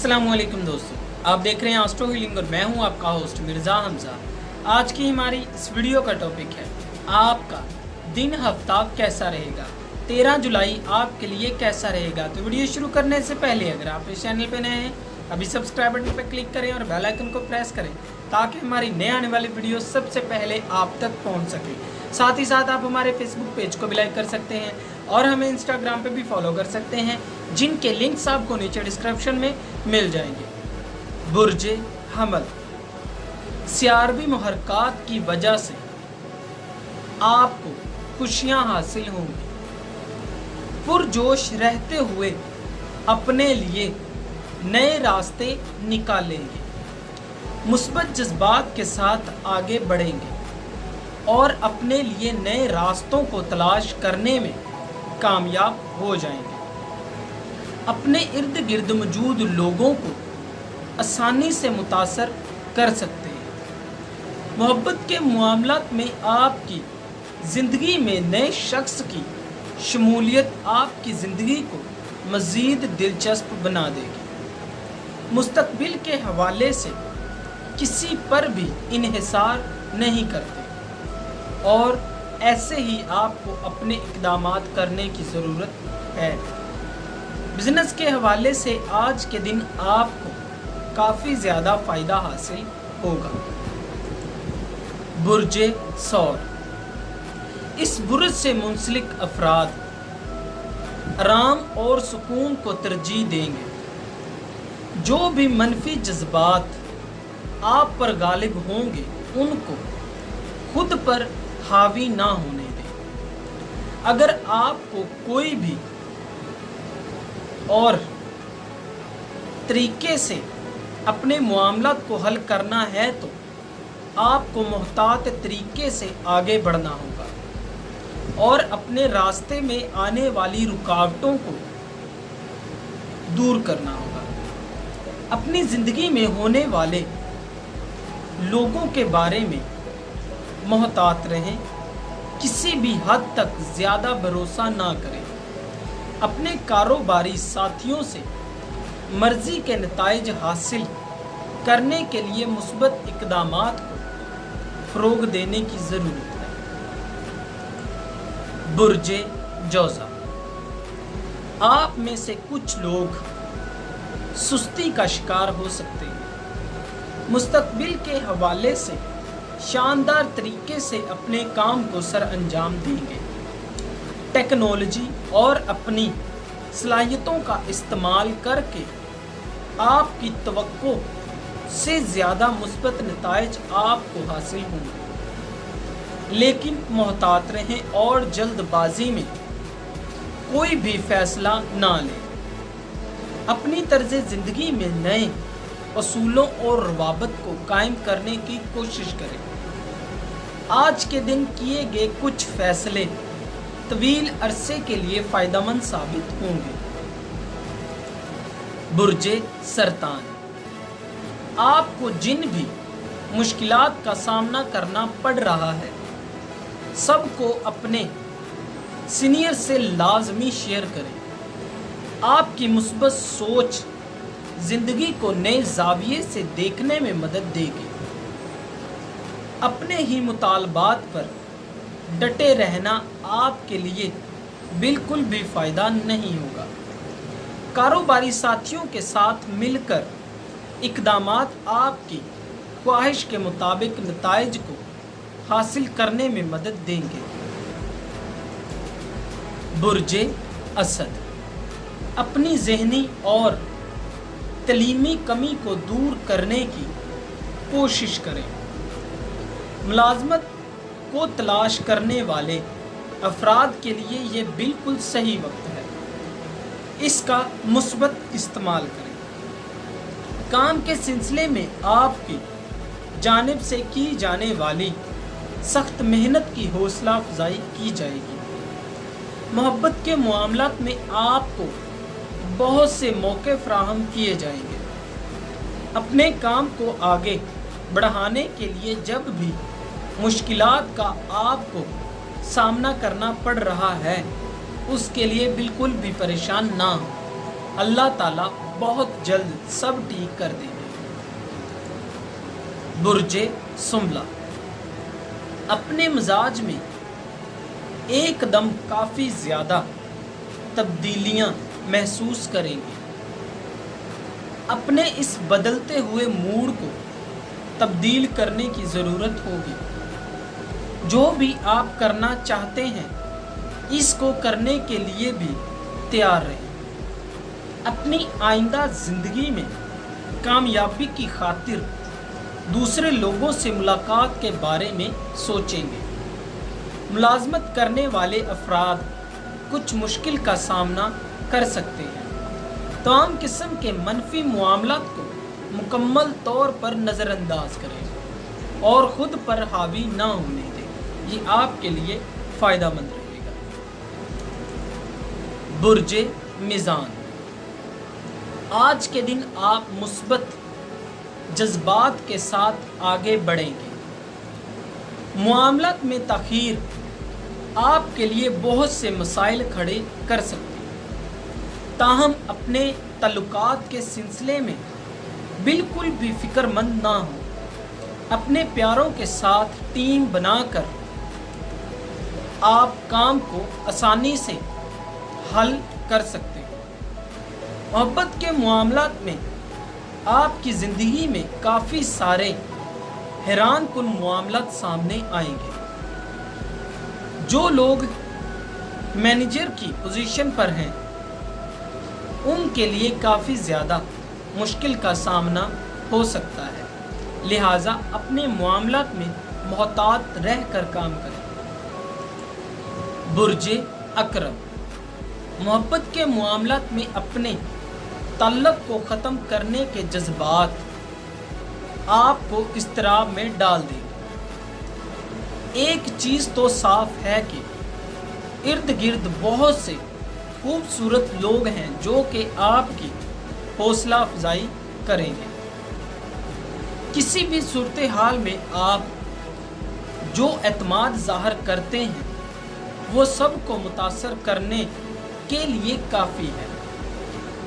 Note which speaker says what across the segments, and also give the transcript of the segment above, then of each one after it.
Speaker 1: अस्सलाम वालेकुम दोस्तों, आप देख रहे हैं एस्ट्रो हीलिंग और मैं हूं आपका होस्ट मिर्ज़ा हमज़ा। आज की हमारी इस वीडियो का टॉपिक है आपका दिन हफ्ता कैसा रहेगा, 13 जुलाई आपके लिए कैसा रहेगा। तो वीडियो शुरू करने से पहले अगर आप इस चैनल पर नए हैं अभी सब्सक्राइब बटन पर क्लिक करें और बेल आइकन को प्रेस करें ताकि हमारी नए आने वाली वीडियो सबसे पहले आप तक पहुँच सके। साथ ही साथ आप हमारे फेसबुक पेज को भी लाइक कर सकते हैं और हमें इंस्टाग्राम पे भी फॉलो कर सकते हैं, जिनके लिंक्स आपको नीचे डिस्क्रिप्शन में मिल जाएंगे। बुर्जे हमल, सियारवी मुहर्रकात की वजह से आपको खुशियां हासिल होंगी। पुरजोश रहते हुए अपने लिए नए रास्ते निकालेंगे, मुस्बत जज्बात के साथ आगे बढ़ेंगे और अपने लिए नए रास्तों को तलाश करने में कामयाब हो जाएंगे। अपने इर्द गिर्द मौजूद लोगों को आसानी से मुतासर कर सकते हैं। मोहब्बत के मामलात में आपकी ज़िंदगी में नए शख्स की शमूलियत आपकी ज़िंदगी को मज़ीद दिलचस्प बना देगी। मुस्तकबिल के हवाले से किसी पर भी इन्हिसार नहीं करते और ऐसे ही आपको अपने इक़दामात करने की ज़रूरत है। बिज़नेस के हवाले से आज के दिन आपको काफ़ी ज़्यादा फ़ायदा हासिल होगा। बुर्जे सौर, इस बुर्ज से मुंसलिक अफराद आराम और सुकून को तरजीह देंगे। जो भी मनफी जज्बात आप पर गालिब होंगे उनको खुद पर हावी ना होने दें। अगर आपको कोई भी और तरीके से अपने मामलात को हल करना है तो आपको मोहतात तरीके से आगे बढ़ना होगा और अपने रास्ते में आने वाली रुकावटों को दूर करना होगा। अपनी ज़िंदगी में होने वाले लोगों के बारे में मोहतात रहें, किसी भी हद तक ज़्यादा भरोसा ना करें। अपने कारोबारी साथियों से मर्ज़ी के नताइज हासिल करने के लिए मुस्बत इक़दामात को फ़रोग़ देने की ज़रूरत है। बुर्जे जौज़ा, आप में से कुछ लोग सुस्ती का शिकार हो सकते हैं। मुस्तकबिल के हवाले से शानदार तरीके से अपने काम को सर अंजाम देंगे। टेक्नोलॉजी और अपनी सलाहियतों का इस्तेमाल करके आपकी तवक्को से ज़्यादा मुस्बत नताइज आपको हासिल होंगे, लेकिन मोहतात रहें और जल्दबाजी में कोई भी फैसला ना लें। अपनी तर्ज़ ज़िंदगी में नए असूलों और रवाबत को कायम करने की कोशिश करें। आज के दिन किए गए कुछ फैसले तवील अरसे के लिए फ़ायदेमंद साबित होंगे। बुर्जे सरतान, आपको जिन भी मुश्किलात का सामना करना पड़ रहा है सबको अपने सीनियर से लाजमी शेयर करें। आपकी मुस्बत सोच ज़िंदगी को नए ज़ाविये से देखने में मदद देगी। अपने ही मुतालबात पर डटे रहना आपके लिए बिल्कुल भी फ़ायदा नहीं होगा। कारोबारी साथियों के साथ मिलकर इक़दामात आपकी ख्वाहिश के मुताबिक नताइज को हासिल करने में मदद देंगे। बुर्जे असद, अपनी ज़हनी और तलीमी कमी को दूर करने की कोशिश करें। मुलाजमत को तलाश करने वाले अफराद के लिए ये बिल्कुल सही वक्त है, इसका मुस्बत इस्तेमाल करें। काम के सिलसिले में आपकी जानिब से की जाने वाली सख्त मेहनत की हौसला अफजाई की जाएगी। मोहब्बत के मामलात में आपको बहुत से मौके फराहम किए जाएंगे। अपने काम को आगे बढ़ाने के लिए जब भी मुश्किलात का आपको सामना करना पड़ रहा है उसके लिए बिल्कुल भी परेशान ना हो। अल्लाह ताला बहुत जल्द सब ठीक कर देंगे। बुर्जे सुमला, अपने मिजाज में एकदम काफ़ी ज़्यादा तब्दीलियां महसूस करेंगे। अपने इस बदलते हुए मूड को तब्दील करने की ज़रूरत होगी। जो भी आप करना चाहते हैं इसको करने के लिए भी तैयार रहें। अपनी आइंदा ज़िंदगी में कामयाबी की खातिर दूसरे लोगों से मुलाकात के बारे में सोचेंगे। मुलाजमत करने वाले अफराद कुछ मुश्किल का सामना कर सकते हैं। तमाम किस्म के मनफी मामलात को मुकम्मल तौर पर नज़रअंदाज करें और ख़ुद पर हावी ना होने दें। ये आपके लिए फ़ायदेमंद रहेगा। बुर्जे मीज़ान, आज के दिन आप मुस्बत जज्बात के साथ आगे बढ़ेंगे। मामलात में ताख़ीर आपके लिए बहुत से मसाइल खड़े कर सकते हैं। ताहम अपने तल्लुकात के सिलसिले में बिल्कुल भी फ़िक्रमंद ना हो। अपने प्यारों के साथ टीम बनाकर आप काम को आसानी से हल कर सकते हैं। मोहब्बत के मामलात में आपकी ज़िंदगी में काफ़ी सारे हैरान कुन मामलात सामने आएंगे। जो लोग मैनेजर की पोजीशन पर हैं उनके लिए काफ़ी ज़्यादा मुश्किल का सामना हो सकता है। लिहाजा अपने मामलात में मोहतात रह कर काम करें। बुर्जे अकरम, मोहब्बत के मामलात में अपने ताल्लुक़ को ख़त्म करने के जज्बात आपको इज़्तिराब में डाल देंगे। एक चीज़ तो साफ है कि इर्द गिर्द बहुत से खूबसूरत लोग हैं जो कि आपकी हौसला अफजाई करेंगे। किसी भी सूरत हाल में आप जो एतमाद ज़ाहिर करते हैं वो सबको मुतासर करने के लिए काफ़ी है।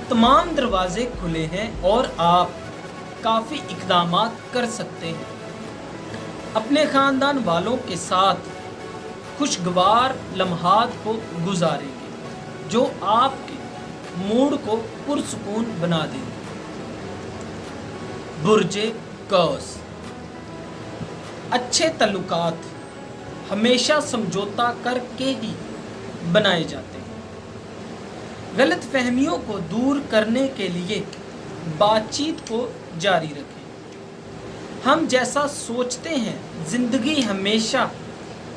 Speaker 1: तमाम दरवाजे खुले हैं और आप काफ़ी इक़दामात कर सकते हैं। अपने ख़ानदान वालों के साथ खुशगवार लम्हात को गुजारेंगे जो आपके मूड को पुरसुकून बना देंगे। बुर्जे कौस, अच्छे तल्लुकात हमेशा समझौता करके ही बनाए जाते हैं। गलत फहमियों को दूर करने के लिए बातचीत को जारी रखें। हम जैसा सोचते हैं ज़िंदगी हमेशा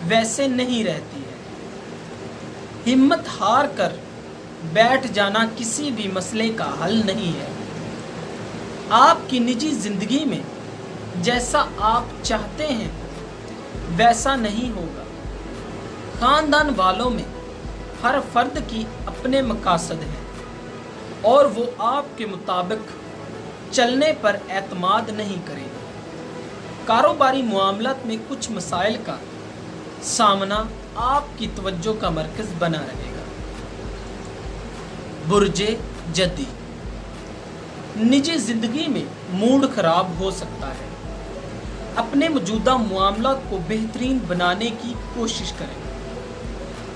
Speaker 1: वैसे नहीं रहती है। हिम्मत हार कर बैठ जाना किसी भी मसले का हल नहीं है। आपकी निजी ज़िंदगी में जैसा आप चाहते हैं वैसा नहीं होगा। ख़ानदान वालों में हर फर्द की अपने मकासद हैं और वो आपके मुताबिक चलने पर एतमाद नहीं करेंगे। कारोबारी मामलात में कुछ मसाइल का सामना आपकी तवज्जो का मरकज़ बना रहेगा। बुर्जे जद्दी, निजी ज़िंदगी में मूड ख़राब हो सकता है। अपने मौजूदा मामलात को बेहतरीन बनाने की कोशिश करें।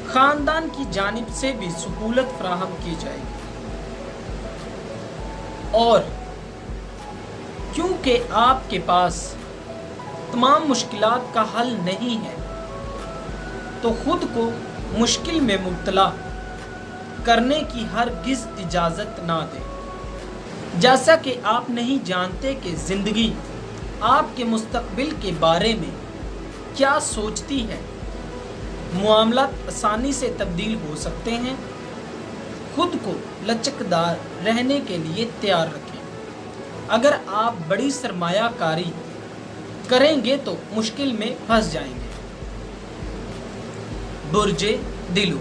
Speaker 1: ख़ानदान की जानिब से भी सहूलत फराहम की जाएगी और क्योंकि आपके पास तमाम मुश्किलात का हल नहीं है तो ख़ुद को मुश्किल में मुब्तला करने की हरगिज़ इजाज़त ना दें। जैसा कि आप नहीं जानते कि ज़िंदगी आपके मुस्तक़बिल के बारे में क्या सोचती है। मामलात आसानी से तब्दील हो सकते हैं। खुद को लचकदार रहने के लिए तैयार रखें। अगर आप बड़ी सरमायाकारी करेंगे तो मुश्किल में फंस जाएंगे। बुर्जे दिलो,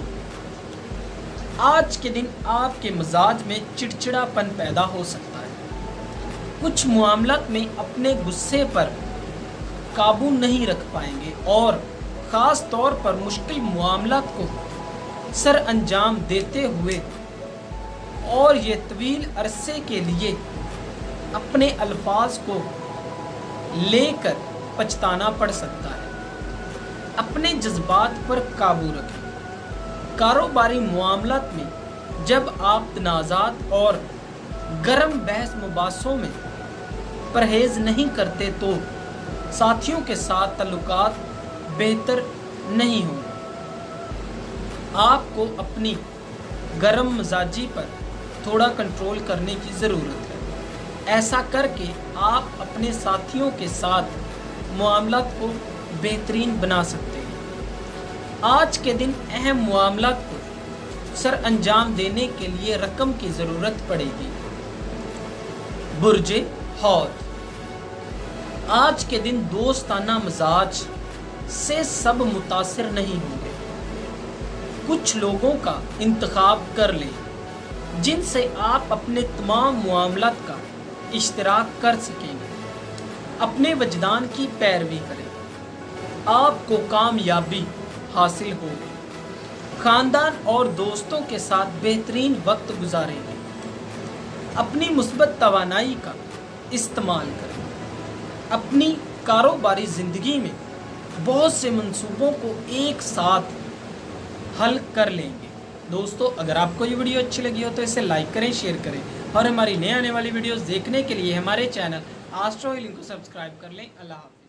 Speaker 1: आज के दिन आपके मिजाज में चिड़चिड़ापन पैदा हो सकता है। कुछ मामलात में अपने गुस्से पर काबू नहीं रख पाएंगे और ख़ास तौर पर मुश्किल मामलात को सर अंजाम देते हुए اور یہ طویل عرصے کے لیے اپنے الفاظ کو لے کر پچھتانا پڑ سکتا ہے۔ اپنے جذبات پر قابو رکھیں۔ کاروباری معاملات میں جب آپ تنازعات اور گرم بحث مباحثوں میں پرہیز نہیں کرتے تو ساتھیوں کے ساتھ تعلقات بہتر نہیں ہوں گے۔ آپ کو اپنی گرم مزاجی پر تھوڑا کنٹرول کرنے کی ضرورت ہے۔ ایسا کر کے آپ اپنے ساتھیوں کے ساتھ معاملات کو بہترین بنا سکتے ہیں۔ آج کے دن اہم معاملات کو سر انجام دینے کے لیے رقم کی ضرورت پڑے گی۔ برج حوت، آج کے دن دوستانہ مزاج سے سب متاثر نہیں ہوں گے۔ کچھ لوگوں کا انتخاب کر لیں جن سے آپ اپنے تمام معاملات کا اشتراک کر سکیں گے۔ اپنے وجدان کی پیروی کریں، آپ کو کامیابی حاصل ہوگی۔ خاندان اور دوستوں کے ساتھ بہترین وقت گزاریں گے۔ اپنی مثبت توانائی کا استعمال کریں۔ اپنی کاروباری زندگی میں بہت سے منصوبوں کو ایک ساتھ حل کر لیں گے۔ دوستو، اگر آپ کو یہ ویڈیو اچھی لگی ہو تو اسے لائک کریں، شیئر کریں اور ہماری نئے آنے والی ویڈیوز دیکھنے کے لیے ہمارے چینل آسٹرو ہیلنگ کو سبسکرائب کر لیں۔ اللہ حافظ۔